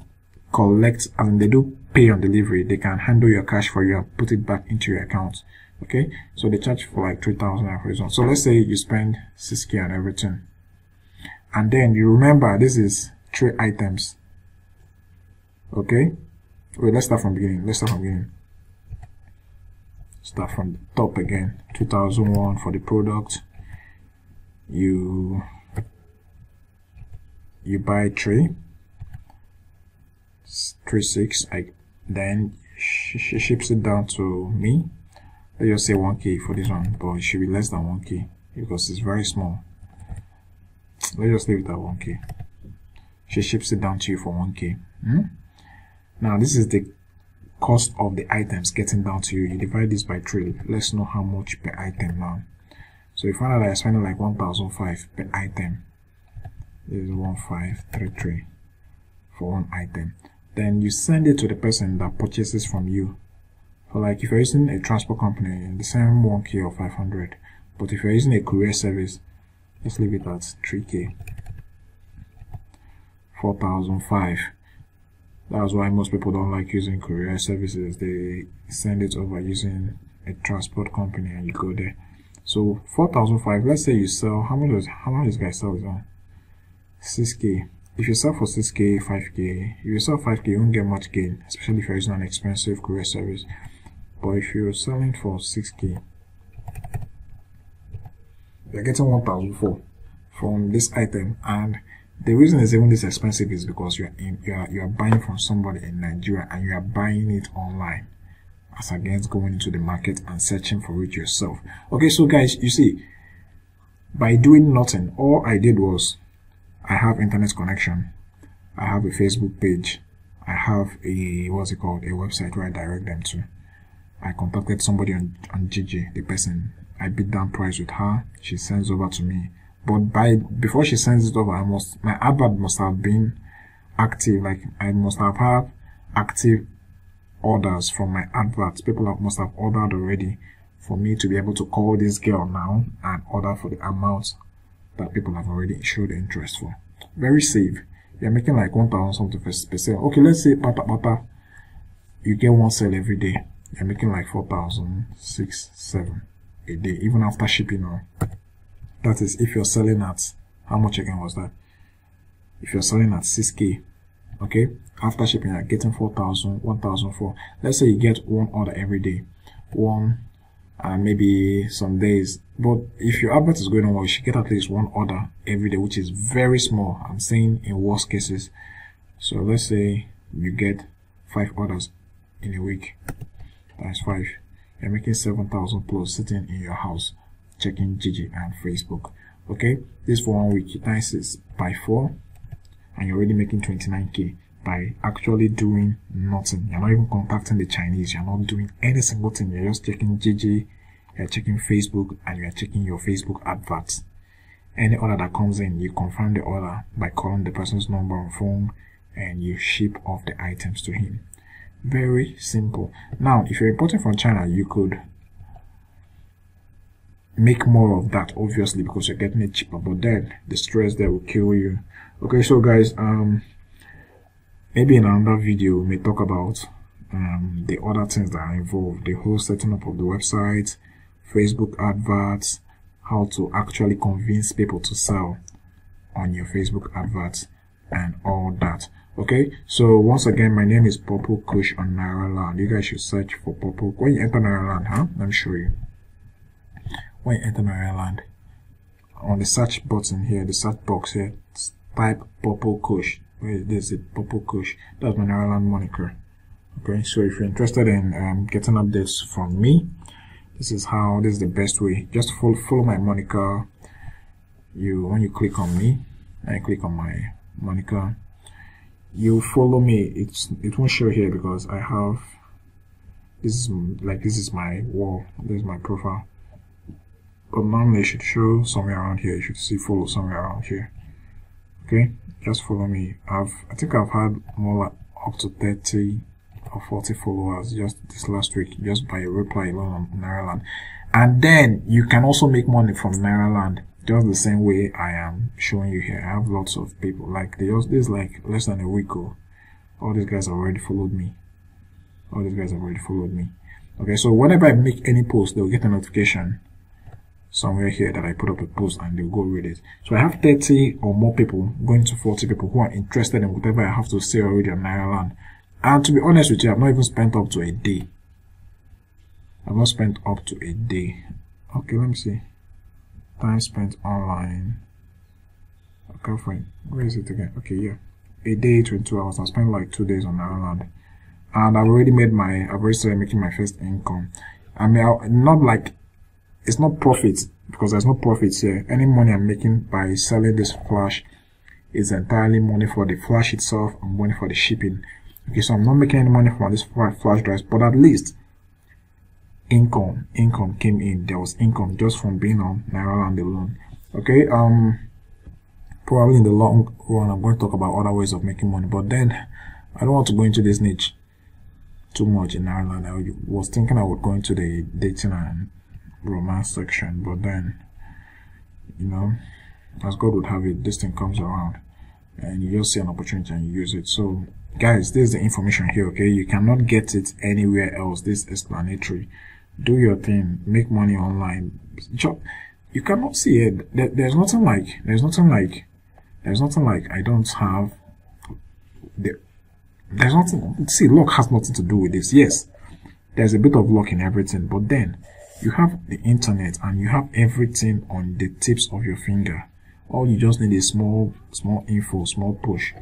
collect, and they do pay on delivery. They can handle your cash for you and put it back into your account. Okay, so they charge for like 3,000 for this one. So let's say you spend 6k on everything, and then you remember this is 3 items. Okay, wait, let's start from beginning. Start from the top again. 2001 for the product. You buy 3, 6. Then she ships it down to me. Let's just say 1k for this one, but it should be less than 1k because it's very small. Let's just leave it at 1k. She ships it down to you for 1k. Now this is the cost of the items getting down to you. You divide this by 3. Let's know how much per item now. So you find out that I spend like 1,005 per item. This is 1,533 for one item. Then you send it to the person that purchases from you. So like if you're using a transport company, the same 1k or 500. But if you're using a courier service, let's leave it at 3k. 4,005. That's why most people don't like using courier services. They send it over using a transport company and you go there. So 4,005. Let's say you sell, how much this guy sells on? 6k. If you sell for 6k, 5k, if you sell 5k, you won't get much gain, especially if you're using an expensive courier service. But if you're selling for 6k, you're getting 1,004 from this item. And the reason it's even this expensive is because you are buying from somebody in Nigeria and you are buying it online, as against going into the market and searching for it yourself. Okay, so guys, you see, by doing nothing, all I did was I have internet connection, I have a Facebook page, I have a, what's it called, a website where I direct them to. I contacted somebody on Gigi, the person. I bid down price with her. She sends over to me. But before she sends it over, my advert must have been active. Like, I must have had active orders from my adverts. People must have ordered already for me to be able to call this girl now and order for the amount that people have already showed interest for. Very safe. You're making like 1,000 something per sale. Okay, let's say pata you get one sale every day. You're making like 4,000, 6, 7 a day, even after shipping. Or that is if you're selling at, how much again was that? If you're selling at 6K, okay, after shipping you're getting 4,000, 1,004. Let's say you get one order every day, maybe some days. But if your advert is going on well, you should get at least one order every day, which is very small. I'm saying in worst cases. So let's say you get 5 orders in a week. Times 5. You're making 7,000 plus sitting in your house, checking Gigi and Facebook. Okay, this for 1 week. You times it by 4, and you're already making 29K by actually doing nothing. You're not even contacting the Chinese. You're not doing any single thing. You're just checking Gigi, you're checking Facebook, and you're checking your Facebook adverts. Any order that comes in, you confirm the order by calling the person's number on phone, and you ship off the items to him. Very simple. Now, if you're importing from China, you could make more of that, obviously, because you're getting it cheaper, but then the stress there will kill you. Okay, so guys, maybe in another video we may talk about the other things that are involved, the whole setting up of the website, Facebook adverts, how to actually convince people to sell on your Facebook adverts, and all that. Okay, so once again, my name is Purple Kush on Nairaland. You guys should search for Purple. When you enter Nairaland, let me show you. When you enter Nairaland, on the search button here, the search box here, type Purple Kush. Where is it? Purple Kush. That's my Nairaland moniker. Okay, so if you're interested in getting updates from me, this is the best way. Just follow my moniker. When you click on me and you click on my moniker, you follow me. It won't show here because I have this is my wall, this is my profile, but normally it should show somewhere around here. You should see follow somewhere around here. Okay, just follow me. I think I've had more like up to 30 or 40 followers just this last week, just by a reply alone on Nairaland. And then you can also make money from Nairaland just the same way I am showing you here. I have lots of people, like this like less than a week ago, all these guys have already followed me. Okay, so whenever I make any post, they'll get a notification somewhere here that I put up a post, and they'll go read it. So I have 30 or more people, going to 40 people, who are interested in whatever I have to say already on Nairaland. And to be honest with you, I've not even spent up to a day. Okay, let me see. Time spent online. Okay, fine. Where is it again? Okay, yeah. A day, 22 hours. I spent like 2 days on Ireland. And I've already started making my first income. I mean, not like, it's not profits, because there's no profits here. Any money I'm making by selling this flash is entirely money for the flash itself and money for the shipping. Okay, so I'm not making any money from this flash drives, but at least income came in. There was income just from being on Nairaland alone. Okay, probably in the long run I'm going to talk about other ways of making money, but then I don't want to go into this niche too much in Nairaland. I was thinking I would go into the dating and romance section, but then, you know, as God would have it, this thing comes around and you just see an opportunity and you use it. So guys, this is the information here. Okay, you cannot get it anywhere else. This is explanatory. Do your thing, make money online. You cannot see it. There's nothing like I don't have there's nothing. See, luck has nothing to do with this. Yes, there's a bit of luck in everything, but then you have the internet and you have everything on the tips of your finger. All you just need is small info, small push.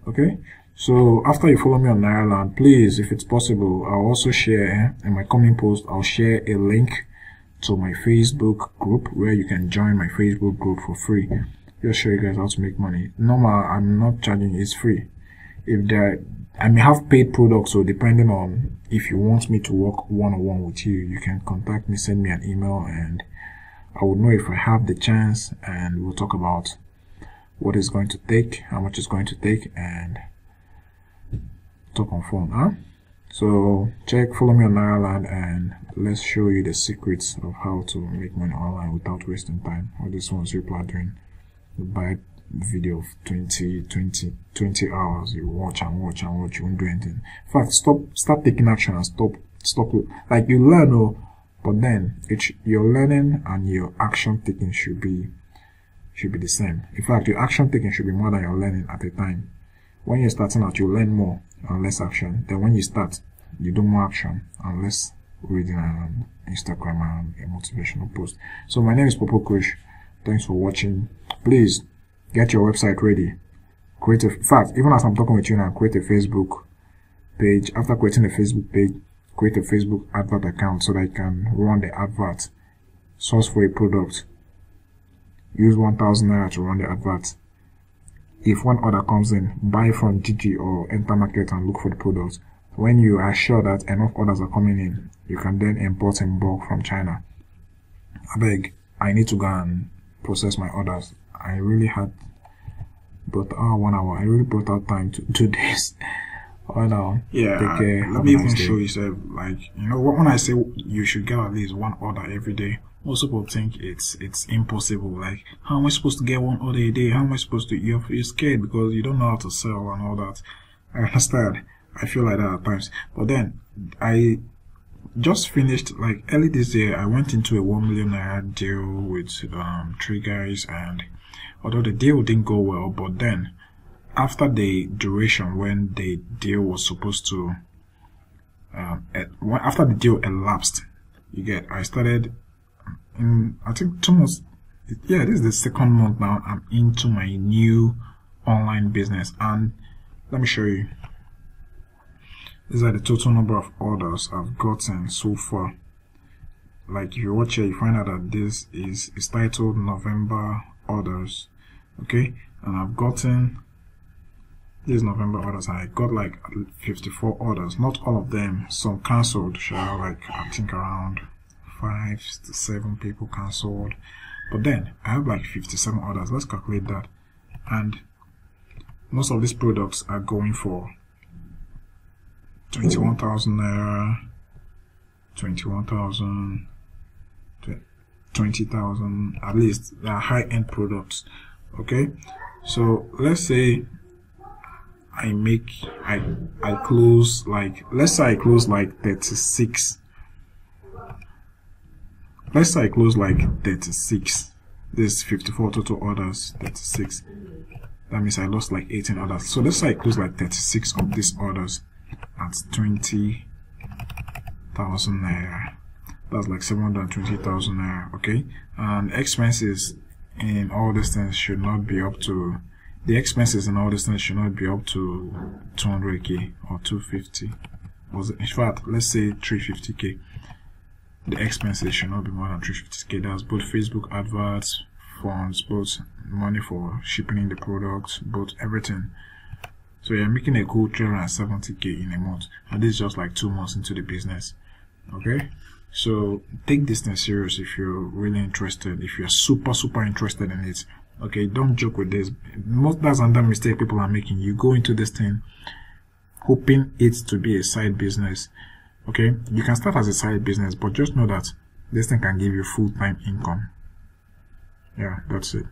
Okay, so after you follow me on Nairaland, please, if it's possible, I'll also share in my coming post, I'll share a link to my Facebook group where you can join my Facebook group for free. Just show you guys how to make money. Normal, I'm not charging you, it's free. I may have paid products, so depending on if you want me to work one-on-one with you, you can contact me, send me an email, and I would know if I have the chance, and we'll talk about what it's going to take, how much it's going to take, and talk on phone, huh? So follow me on Ireland, and let's show you the secrets of how to make money online without wasting time. All these ones people are doing, you buy video of 20 hours, you watch and watch and watch, you won't do anything. In fact, start taking action and stop. Like, you learn, but then your learning and your action taking should be the same. In fact, your action taking should be more than your learning at a time. When you're starting out, you learn more and less action. Then when you start, you do more action and less reading and Instagram and a motivational post. So my name is Popo Kush. Thanks for watching. Please get your website ready. In fact, even as I'm talking with you now, create a Facebook page. After creating a Facebook page, create a Facebook advert account so that you can run the advert. Source for a product. Use 1,000 naira to run the advert. If one order comes in, buy from Gigi or enter market and look for the product. When you are sure that enough orders are coming in, you can then import in bulk from China. I need to go and process my orders. I really had brought out 1 hour. I really brought out time to do this. Yeah, take care. Let me even show you, like, you know, when I say you should get at least 1 order every day, most people think it's impossible. Like, how am I supposed to get 1 order a day? How am I supposed to? You're scared because you don't know how to sell and all that. I understand. I feel like that at times. But then I just finished, like, early this year, I went into a 1 million naira deal with 3 guys, and although the deal didn't go well, but then after the duration when the deal was supposed to after the deal elapsed, I started in, I think, 2 months. Yeah, this is the 2nd month now. I'm into my new online business, and let me show you. These are the total number of orders I've gotten so far. Like, if you watch here, you find out that this is titled November orders. Okay, and I've gotten these November orders, and I got like 54 orders. Not all of them, some cancelled. Like, I think around 5 to 7 people cancelled. But then I have like 57 orders. Let's calculate that. And most of these products are going for 21,000 naira, 21,000, 20,000. At least they are high-end products. Okay, so let's say I close like, let's say I close like 36. Let's say I close like 36. There's 54 total orders, 36. That means I lost like 18 orders. So let's say I close like 36 of these orders at 20,000 naira. That's like 720,000 naira. Okay, and expenses in all these things should not be up to, the expenses in all these things should not be up to 200k or 250. In fact, let's say 350k. The expenses should not be more than 350k. That's both Facebook adverts, funds, both money for shipping in the products, both everything. So you're making a cool 370k in a month, and this is just like 2 months into the business. Okay, so take this thing serious if you're really interested, if you're super interested in it. Okay, don't joke with this. That's another mistake people are making. You go into this thing hoping it to be a side business. Okay, you can start as a side business, but just know that this thing can give you full-time income. Yeah, that's it.